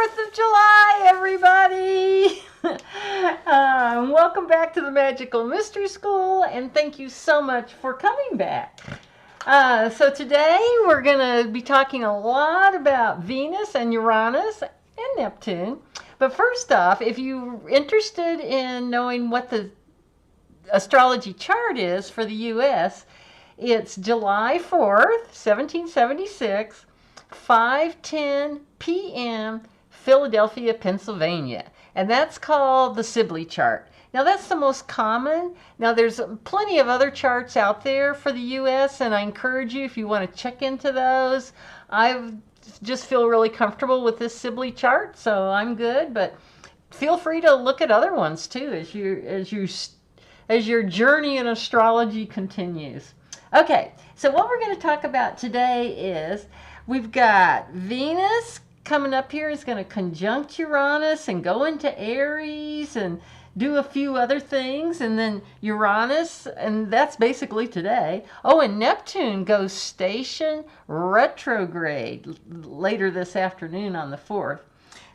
4th of July, everybody! Welcome back to the Magical Mystery School, and thank you so much for coming back. So today we're going to be talking a lot about Venus and Uranus and Neptune. But first off, if you're interested in knowing what the astrology chart is for the U.S., it's July 4th, 1776, 5:10 p.m., Philadelphia, Pennsylvania. And that's called the Sibley chart. Now, that's the most common. Now, there's plenty of other charts out there for the U.S., and I encourage you, if you want to check into those. I just feel really comfortable with this Sibley chart, so I'm good. But feel free to look at other ones, too, as your journey in astrology continues. Okay, so what we're going to talk about today is we've got Venus coming up here is going to conjunct Uranus and go into Aries and do a few other things. And then Uranus, and that's basically today. Oh, and Neptune goes station retrograde later this afternoon on the 4th.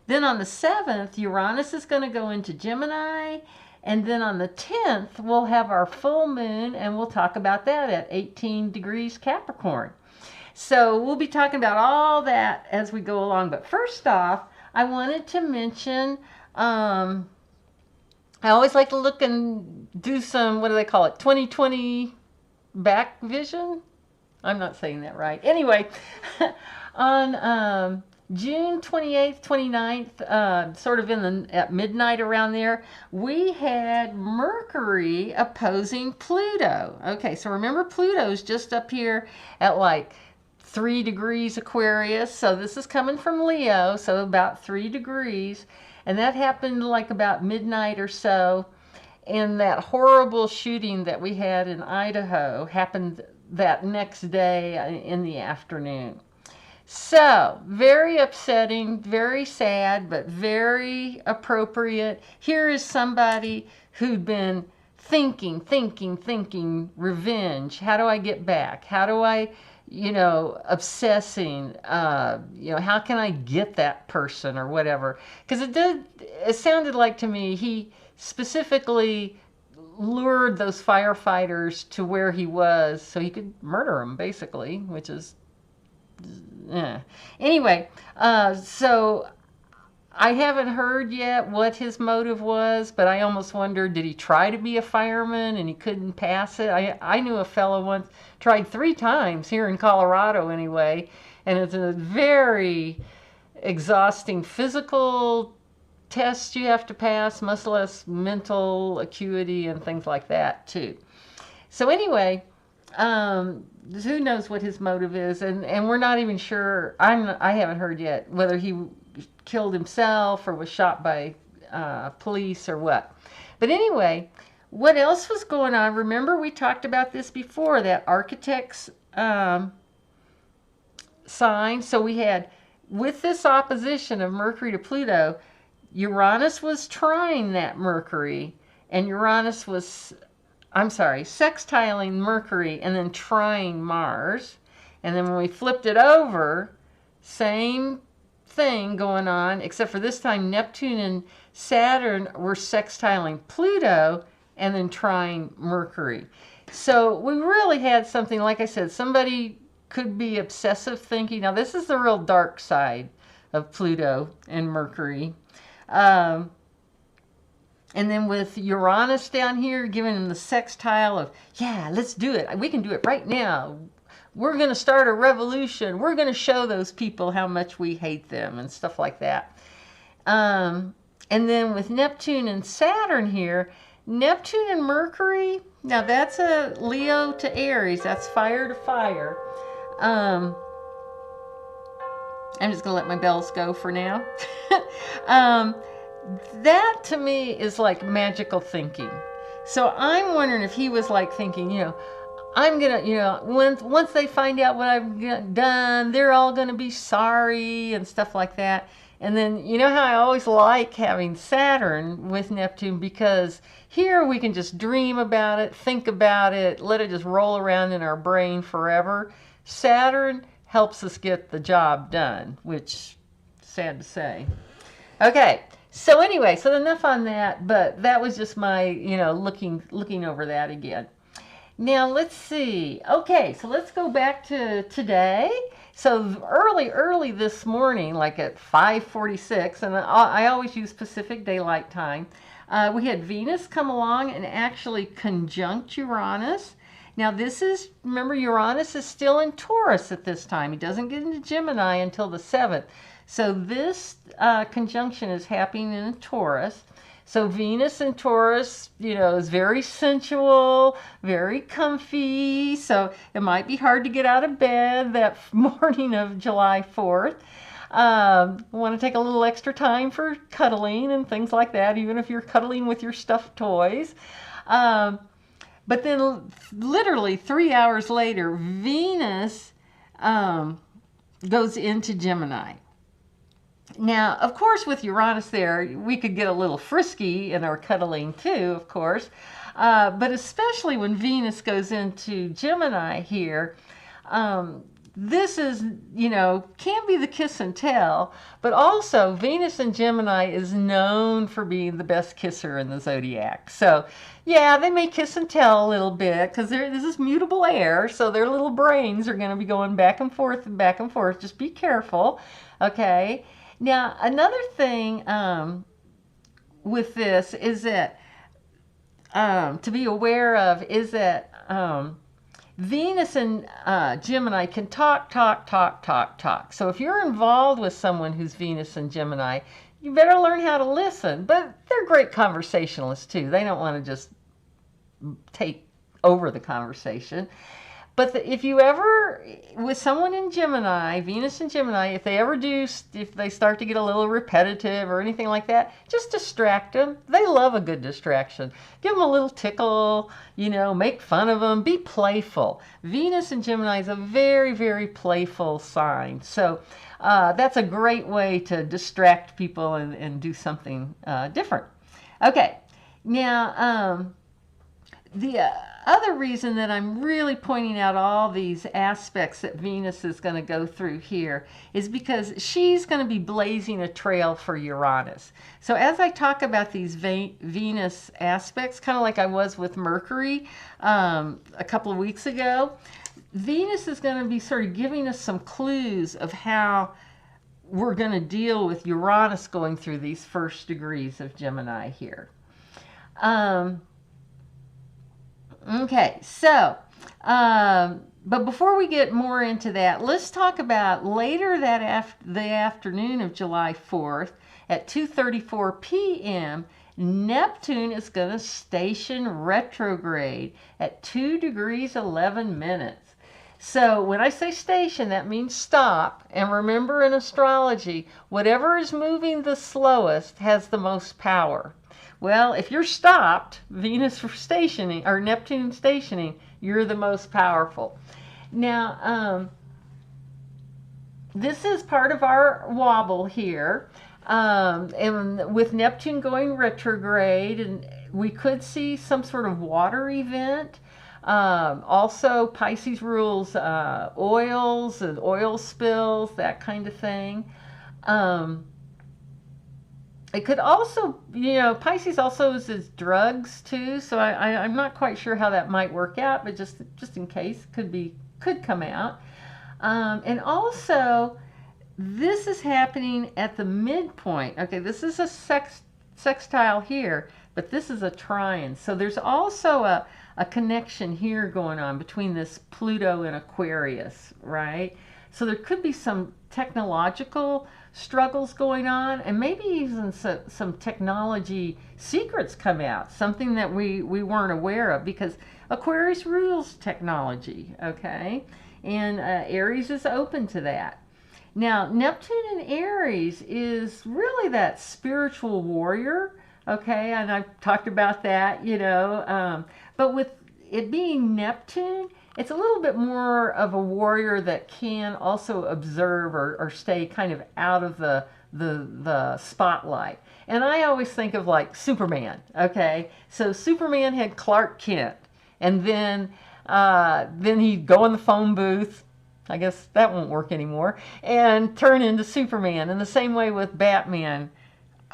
Then on the 7th, Uranus is going to go into Gemini. And then on the 10th, we'll have our full moon, and we'll talk about that at 18 degrees Capricorn. So we'll be talking about all that as we go along. But first off, I wanted to mention, I always like to look and do some, what do they call it, 2020 back vision? I'm not saying that right. Anyway, on June 28th, 29th, sort of at midnight around there, we had Mercury opposing Pluto. Okay, so remember Pluto's just up here at like 3 degrees Aquarius. So this is coming from Leo, so about 3 degrees. And that happened like about midnight or so. And that horrible shooting that we had in Idaho happened that next day in the afternoon. So, very upsetting, very sad, but very appropriate. Here is somebody who'd been thinking, revenge. How do I get back? How do I, obsessing, how can I get that person or whatever? Because it sounded like to me he specifically lured those firefighters to where he was so he could murder them, basically, which is... Anyway, so I haven't heard yet what his motive was, but I almost wondered, did he try to be a fireman and he couldn't pass it? I knew a fellow once tried 3 times here in Colorado anyway, and it's a very exhausting physical test you have to pass, much less mental acuity and things like that too. So anyway, who knows what his motive is, and we're not even sure. I haven't heard yet whether he killed himself or was shot by police or what. But anyway, what else was going on? Remember we talked about this before, that architect's sign. So we had, with this opposition of Mercury to Pluto, Uranus was trying that Mercury, and Uranus was... sextiling Mercury and then trying Mars. And then when we flipped it over, same thing going on, except for this time Neptune and Saturn were sextiling Pluto and then trying Mercury. So we really had something, like I said, somebody could be obsessive thinking. Now this is the real dark side of Pluto and Mercury. And then with Uranus down here, giving him the sextile of, yeah, let's do it. We can do it right now. We're going to start a revolution. We're going to show those people how much we hate them and stuff like that. And then with Neptune and Saturn here, Neptune and Mercury, now that's a Leo to Aries. That's fire to fire. I'm just going to let my bells go for now. That to me is like magical thinking. So I'm wondering if he was like thinking, I'm gonna, once they find out what I've done, they're all gonna be sorry and stuff like that. And then, you know how I always like having Saturn with Neptune, because here we can just dream about it, think about it, let it just roll around in our brain forever. Saturn helps us get the job done, which, sad to say. Okay. So anyway, so enough on that, but that was just my, looking over that again. Now let's see. Okay, so let's go back to today. So early this morning, like at 5:46, and I always use Pacific Daylight Time, we had Venus come along and actually conjunct Uranus. Now this is, remember, Uranus is still in Taurus at this time. He doesn't get into Gemini until the 7th. So this conjunction is happening in Taurus. So Venus in Taurus, is very sensual, very comfy. So it might be hard to get out of bed that morning of July 4th. Want to take a little extra time for cuddling and things like that, even if you're cuddling with your stuffed toys. But then literally 3 hours later, Venus goes into Gemini. Now, of course, with Uranus there, we could get a little frisky in our cuddling too, of course. But especially when Venus goes into Gemini here, this is, can be the kiss and tell, but also Venus in Gemini is known for being the best kisser in the zodiac. So, yeah, they may kiss and tell a little bit because this is mutable air, so their little brains are going to be going back and forth and back and forth. Just be careful, okay? Now, another thing with this is that to be aware of is that Venus and Gemini can talk. So if you're involved with someone who's Venus and Gemini, you better learn how to listen. But they're great conversationalists too. They don't want to just take over the conversation. But if you ever, with someone in Gemini, Venus and Gemini, if they start to get a little repetitive or anything like that, just distract them. They love a good distraction. Give them a little tickle, make fun of them, be playful. Venus and Gemini is a very, very playful sign. So that's a great way to distract people and do something different. Okay, now the other reason that I'm really pointing out all these aspects that Venus is going to go through here is because she's going to be blazing a trail for Uranus. So as I talk about these Venus aspects, kind of like I was with Mercury a couple of weeks ago, Venus is going to be sort of giving us some clues of how we're going to deal with Uranus going through these first degrees of Gemini here. Okay, so, but before we get more into that, let's talk about later the afternoon of July 4th at 2:34 p.m., Neptune is going to station retrograde at 2 degrees 11 minutes. So when I say station, that means stop. And remember, in astrology, whatever is moving the slowest has the most power. Well, if you're stopped, Venus stationing or Neptune stationing, you're the most powerful. Now, this is part of our wobble here. And with Neptune going retrograde, and we could see some sort of water event. Also, Pisces rules oils and oil spills, that kind of thing. It could also, Pisces also is drugs too, so I'm not quite sure how that might work out, but just in case, could come out. And also, this is happening at the midpoint. Okay, this is a sextile here, but this is a trine. So there's also a connection here going on between this Pluto and Aquarius, right? So there could be some technological struggles going on, and maybe even some technology secrets come out, something that we weren't aware of, because Aquarius rules technology, okay? And Aries is open to that. Now, Neptune in Aries is really that spiritual warrior, okay? And I've talked about that, but with it being Neptune, it's a little bit more of a warrior that can also observe or stay kind of out of the spotlight. And I always think of like Superman, okay? So Superman had Clark Kent, and then he'd go in the phone booth. I guess that won't work anymore, and turn into Superman. And the same way with Batman.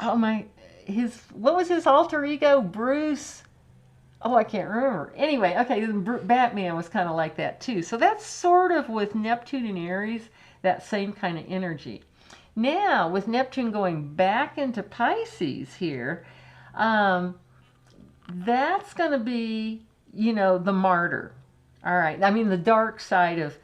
oh my, what was his alter ego? Bruce. Oh, I can't remember. Anyway, okay, Batman was kind of like that too. So that's sort of with Neptune and Aries, that same kind of energy. Now, with Neptune going back into Pisces here, that's going to be, the martyr. All right. I mean, the dark side of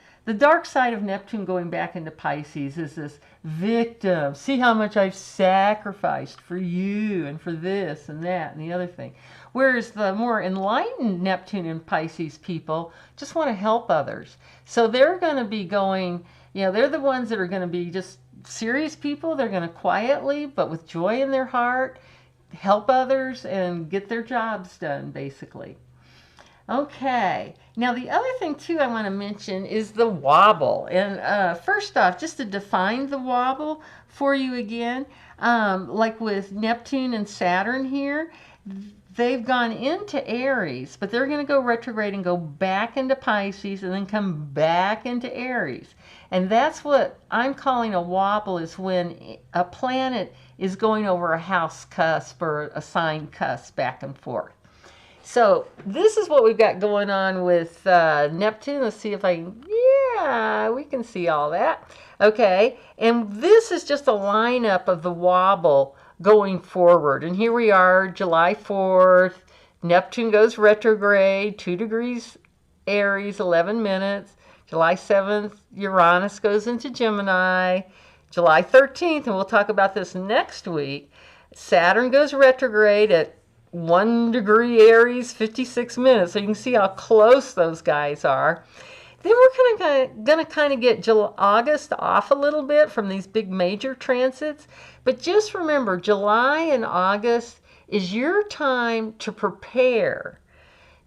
Neptune going back into Pisces is this victim. See how much I've sacrificed for you and for this and that and the other thing. Whereas the more enlightened Neptune and Pisces people just want to help others. So they're going to be going, they're the ones that are going to be just serious people. They're going to quietly, but with joy in their heart, help others and get their jobs done, basically. Okay, now the other thing too I want to mention is the wobble. And first off, just to define the wobble for you again, like with Neptune and Saturn here, they've gone into Aries, but they're going to go retrograde and go back into Pisces and then come back into Aries. And that's what I'm calling a wobble, is when a planet is going over a house cusp or a sign cusp back and forth. So this is what we've got going on with Neptune. Let's see if I can, yeah, we can see all that. Okay, and this is just a lineup of the wobble going forward. And here we are, July 4th, Neptune goes retrograde, 2 degrees Aries, 11 minutes. July 7th, Uranus goes into Gemini. July 13th, and we'll talk about this next week, Saturn goes retrograde at 1 degree Aries, 56 minutes. So you can see how close those guys are. Then we're going to kind of get August off a little bit from these big major transits. But just remember, July and August is your time to prepare,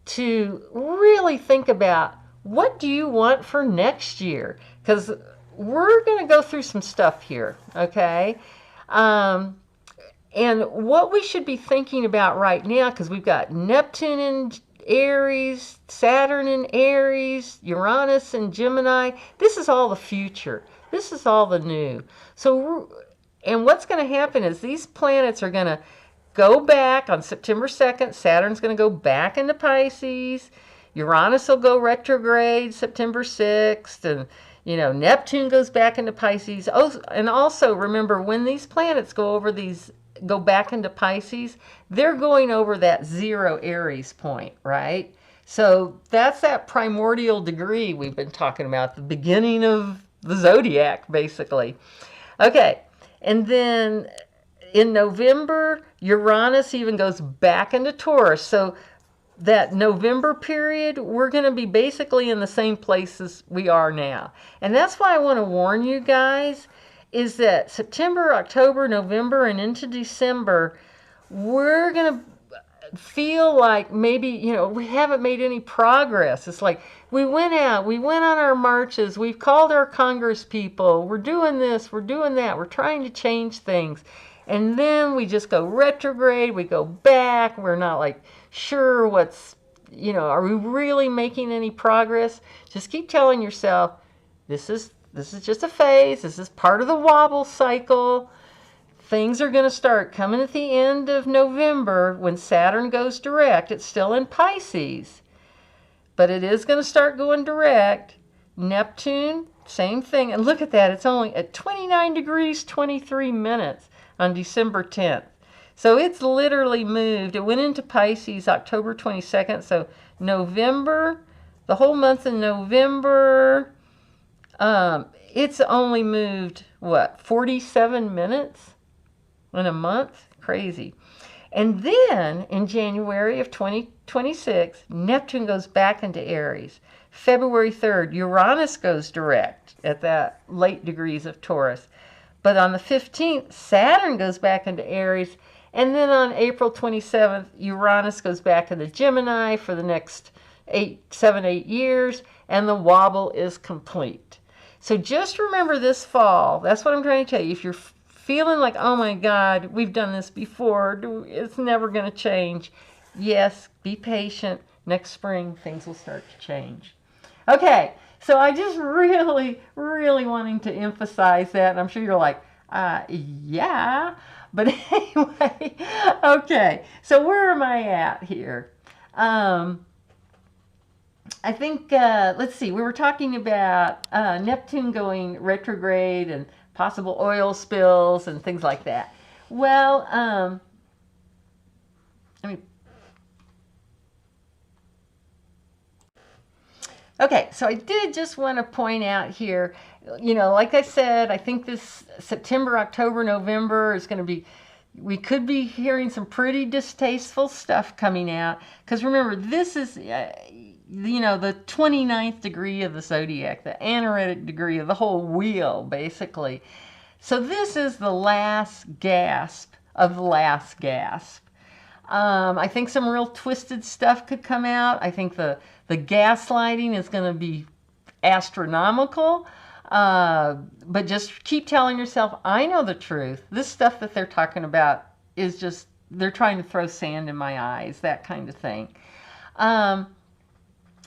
to really think about what do you want for next year. Because we're going to go through some stuff here, okay? And what we should be thinking about right now, because we've got Neptune in Aries, Saturn in Aries, Uranus in Gemini. This is all the future. This is all the new. So, and what's going to happen is these planets are going to go back on September 2nd. Saturn's going to go back into Pisces. Uranus will go retrograde September 6th. And Neptune goes back into Pisces. Oh, and also remember, when these planets go back into Pisces, they're going over that 0 Aries point, right? So that's that primordial degree we've been talking about, the beginning of the zodiac, basically. Okay, and then in November, Uranus even goes back into Taurus. So that November period, we're going to be basically in the same places we are now. And that's why I want to warn you guys, is that September, October, November, and into December, we're going to feel like maybe, we haven't made any progress. It's like we went on our marches, we've called our Congress people, we're doing this, we're doing that, we're trying to change things. And then we just go retrograde, we go back, we're not like sure what's, are we really making any progress? Just keep telling yourself, this is just a phase. This is part of the wobble cycle. Things are going to start coming at the end of November when Saturn goes direct. It's still in Pisces, but it is going to start going direct. Neptune, same thing. And look at that. It's only at 29 degrees, 23 minutes on December 10th. So it's literally moved. It went into Pisces October 22nd. So November, the whole month of November, it's only moved, 47 minutes in a month? Crazy. And then in January of 2026, Neptune goes back into Aries. February 3rd, Uranus goes direct at that late degrees of Taurus. But on the 15th, Saturn goes back into Aries. And then on April 27th, Uranus goes back into Gemini for the next 8 years. And the wobble is complete. So just remember this fall, that's what I'm trying to tell you. If you're feeling like, oh my God, we've done this before, it's never going to change. Yes, be patient. Next spring, things will start to change. Okay, so I just really wanting to emphasize that. And I'm sure you're like, Yeah, but anyway, okay. So where am I at here? I think, let's see, we were talking about Neptune going retrograde and possible oil spills and things like that. Well, I mean, okay, so I did just want to point out here, like I said, I think this September, October, November is going to be, we could be hearing some pretty distasteful stuff coming out. Because remember, this is, the 29th degree of the zodiac, the anaretic degree of the whole wheel, basically. So this is the last gasp of the last gasp. I think some real twisted stuff could come out. I think the gaslighting is going to be astronomical. But just keep telling yourself, I know the truth. This stuff that they're talking about is just, they're trying to throw sand in my eyes, that kind of thing.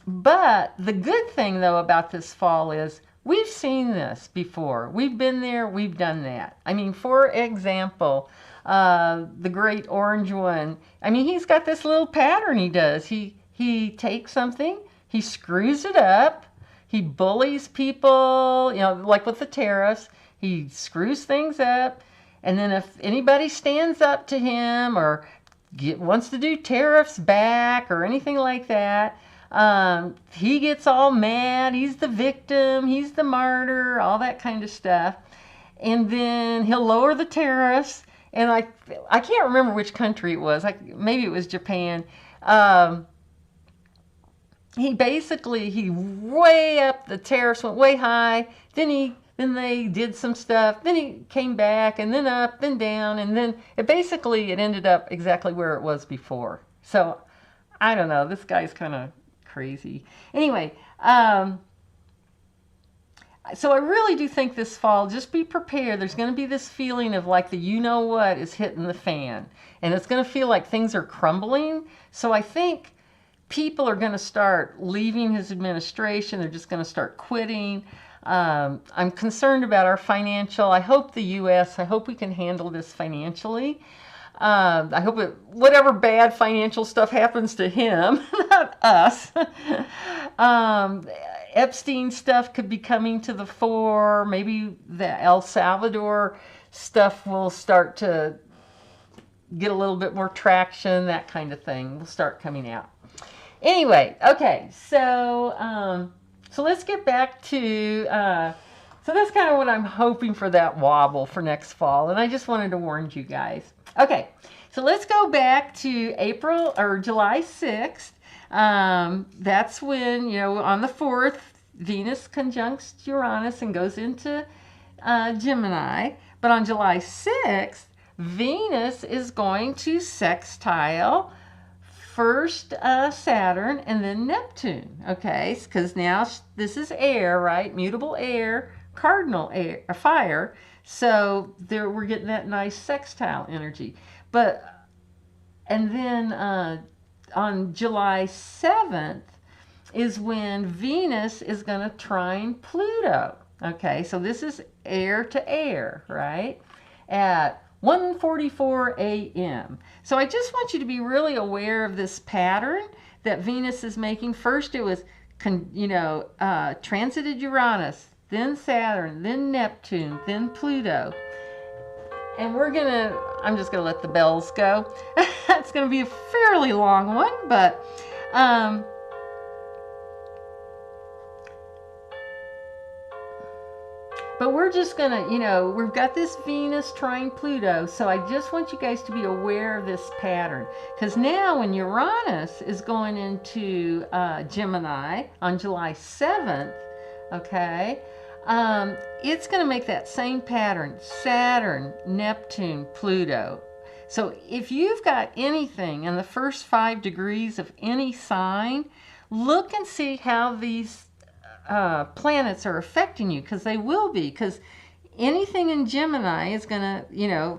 But the good thing, though, about this fall is we've seen this before. We've been there. We've done that. I mean, for example, the great orange one, I mean, he's got this little pattern he does. He takes something, he screws it up, he bullies people, like with the tariffs. He screws things up, and then if anybody stands up to him or wants to do tariffs back or anything like that, he gets all mad. He's the victim, he's the martyr, all that kind of stuff. And then he'll lower the tariffs. And I can't remember which country it was. Maybe it was Japan. He way up, the tariffs went way high. Then they did some stuff. Then he came back, and then up, then down, and then it ended up exactly where it was before. So I don't know. This guy's kind of crazy. Anyway, so I really do think this fall, just be prepared. There's going to be this feeling of like the you-know-what is hitting the fan. And it's going to feel like things are crumbling. So I think people are going to start leaving his administration. They're just going to start quitting. I'm concerned about our financial. I hope the U.S., I hope we can handle this financially. I hope whatever bad financial stuff happens to him, not us. Epstein stuff could be coming to the fore. Maybe the El Salvador stuff will start to get a little bit more traction. That kind of thing will start coming out. Anyway, okay, so let's get back to, so that's kind of what I'm hoping for, that wobble for next fall. And I just wanted to warn you guys. Okay, so let's go back to July 6th. That's when, on the 4th, Venus conjuncts Uranus and goes into Gemini. But on July 6th, Venus is going to sextile first Saturn and then Neptune. Okay, because now this is air, right? Mutable air, cardinal air, fire. So we're getting that nice sextile energy. And then on July 7th is when Venus is going to trine Pluto. Okay, so this is air to air, right? At 1:44 a.m. So I just want you to be really aware of this pattern that Venus is making. First it was, transited Uranus, then Saturn, then Neptune, then Pluto. And I'm just going to let the bells go. It's going to be a fairly long one, but we're just going to, we've got this Venus trine Pluto, so I just want you guys to be aware of this pattern. Because now when Uranus is going into Gemini on July 7th, okay, it's going to make that same pattern, Saturn, Neptune, Pluto. So if you've got anything in the first 5 degrees of any sign, look and see how these planets are affecting you, because they will be, because anything in Gemini is going to,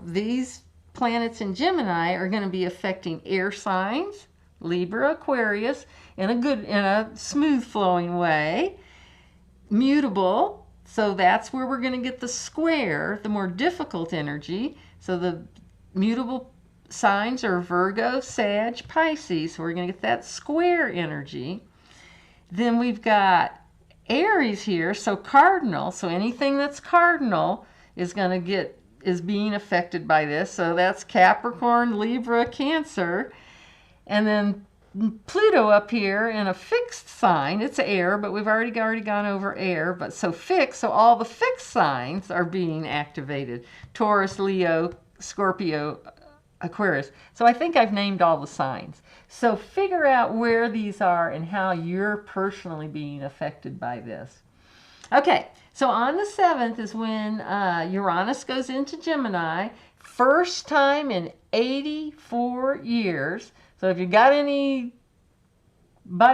these planets in Gemini are going to be affecting air signs, Libra, Aquarius, in a smooth flowing way, mutable, So that's where we're going to get the square, the more difficult energy. So the mutable signs are Virgo, Sag, Pisces. So we're going to get that square energy. Then we've got Aries here, so cardinal. So anything that's cardinal is going to is being affected by this. So that's Capricorn, Libra, Cancer. And then Pluto up here in a fixed sign. It's air, but we've already gone over air. But so fixed, so all the fixed signs are being activated. Taurus, Leo, Scorpio, Aquarius. So I think I've named all the signs. So figure out where these are and how you're personally being affected by this. Okay, so on the 7th is when Uranus goes into Gemini. First time in 84 years. So if you got anybody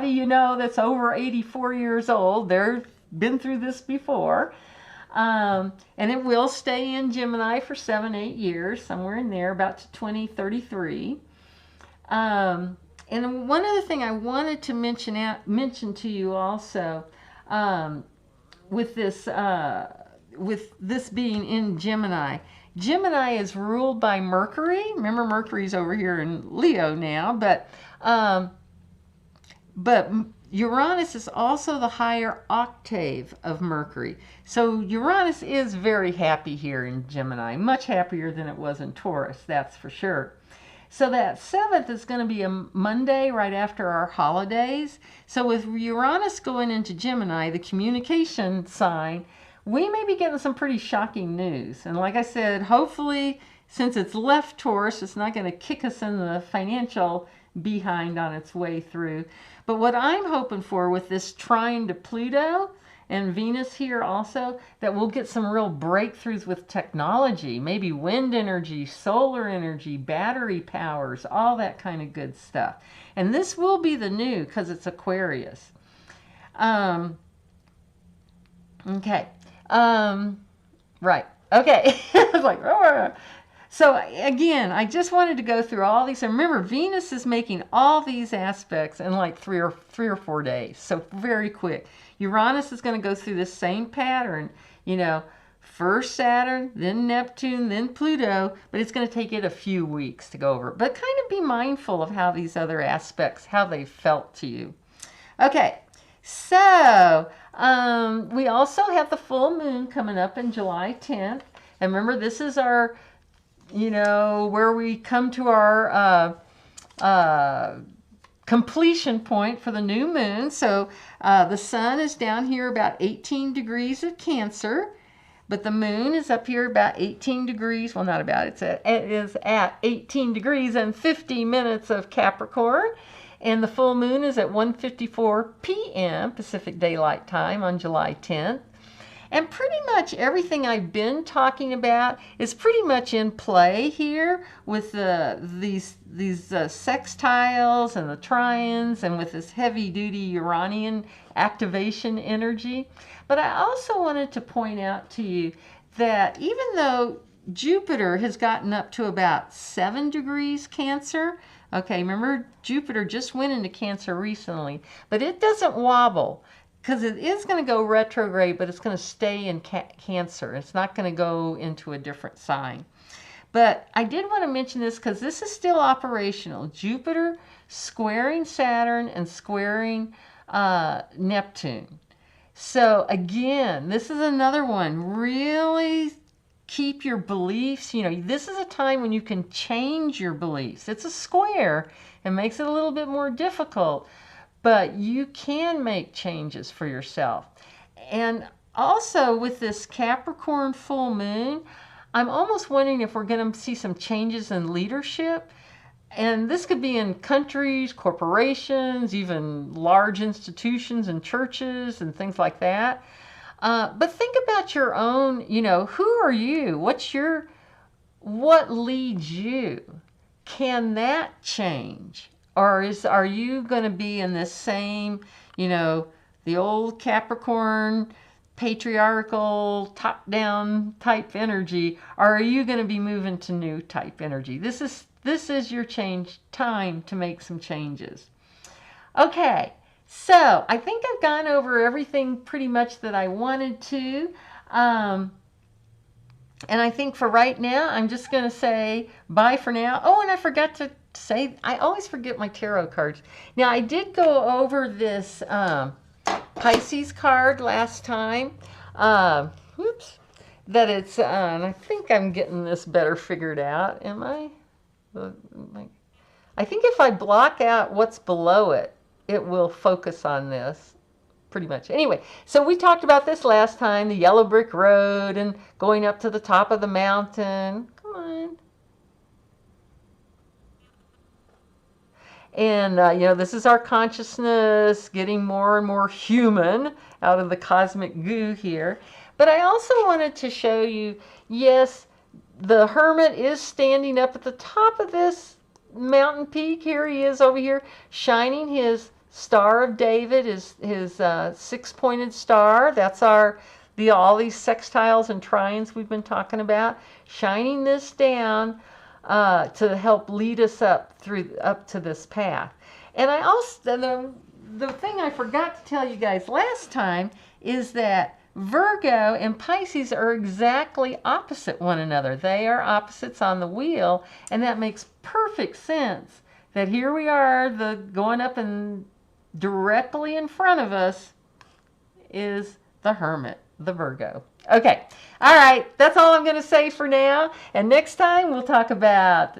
you know that's over 84 years old, they've been through this before. And it will stay in Gemini for 7-8 years, somewhere in there, about to 2033. And one other thing I wanted to mention to you also, with this being in Gemini. Gemini is ruled by Mercury. Remember, Mercury's over here in Leo now, but Uranus is also the higher octave of Mercury. So Uranus is very happy here in Gemini, much happier than it was in Taurus, that's for sure. So that 7th is going to be a Monday right after our holidays. So with Uranus going into Gemini, the communication sign, we may be getting some pretty shocking news. And like I said, hopefully, since it's left Taurus, it's not going to kick us in the financial behind on its way through. But what I'm hoping for with this trine to Pluto and Venus here also, that we'll get some real breakthroughs with technology, maybe wind energy, solar energy, battery powers, all that kind of good stuff. And this will be the new because it's Aquarius. Okay. Right. Okay. I was like, oh. So again, I just wanted to go through all these. And remember, Venus is making all these aspects in like three or 4 days. So very quick. Uranus is going to go through this same pattern, you know, first Saturn, then Neptune, then Pluto, but it's going to take it a few weeks to go over. But kind of be mindful of how these other aspects, how they felt to you. Okay, so we also have the full moon coming up in July 10th. And remember, this is our, you know, where we come to our completion point for the new moon. So the sun is down here about 18 degrees of Cancer, but the moon is up here about 18 degrees. Well, not about, it is at 18 degrees and 50 minutes of Capricorn. And the full moon is at 1:54 p.m. Pacific Daylight Time on July 10th. And pretty much everything I've been talking about is pretty much in play here with these sextiles and the trions and with this heavy-duty Uranian activation energy. But I also wanted to point out to you that even though Jupiter has gotten up to about 7 degrees Cancer, okay, remember Jupiter just went into Cancer recently, but it doesn't wobble. Because it is going to go retrograde, but it's going to stay in Cancer. It's not going to go into a different sign. But I did want to mention this because this is still operational. Jupiter squaring Saturn and squaring Neptune. So again, this is another one. Really keep your beliefs. You know, this is a time when you can change your beliefs. It's a square. It makes it a little bit more difficult. But you can make changes for yourself. And also with this Capricorn full moon, I'm almost wondering if we're going to see some changes in leadership. And this could be in countries, corporations, even large institutions and churches and things like that. But think about your own, you know, who are you? What leads you? Can that change? Or are you going to be in this same, you know, the old Capricorn, patriarchal, top-down type energy? Or are you going to be moving to new type energy? This is your time to make some changes. Okay, So I think I've gone over everything pretty much that I wanted to. Um, and I think for right now, I'm just going to say bye for now. Oh, and I forgot to say, I always forget my tarot cards. Now, I did go over this Pisces card last time. Whoops. That it's, and I think I'm getting this better figured out. Am I? I think if I block out what's below it, it will focus on this pretty much. Anyway, so we talked about this last time, the yellow brick road and going up to the top of the mountain. Come on. And, this is our consciousness getting more and more human out of the cosmic goo here. But I also wanted to show you, yes, the hermit is standing up at the top of this mountain peak. Here he is over here, shining his Star of David, his six-pointed star. That's all these sextiles and trines we've been talking about, shining this down to help lead us up to this path. And I also, the thing I forgot to tell you guys last time is that Virgo and Pisces are exactly opposite one another. They are opposites on the wheel, and that makes perfect sense. That here we are, going up and directly in front of us is the Hermit, the Virgo. Okay, all right, that's all I'm going to say for now. And next time we'll talk about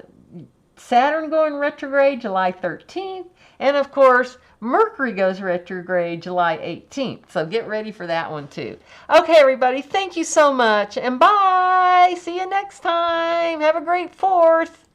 Saturn going retrograde July 13th. And of course, Mercury goes retrograde July 18th. So get ready for that one too. Okay, everybody, thank you so much. And bye. See you next time. Have a great 4th.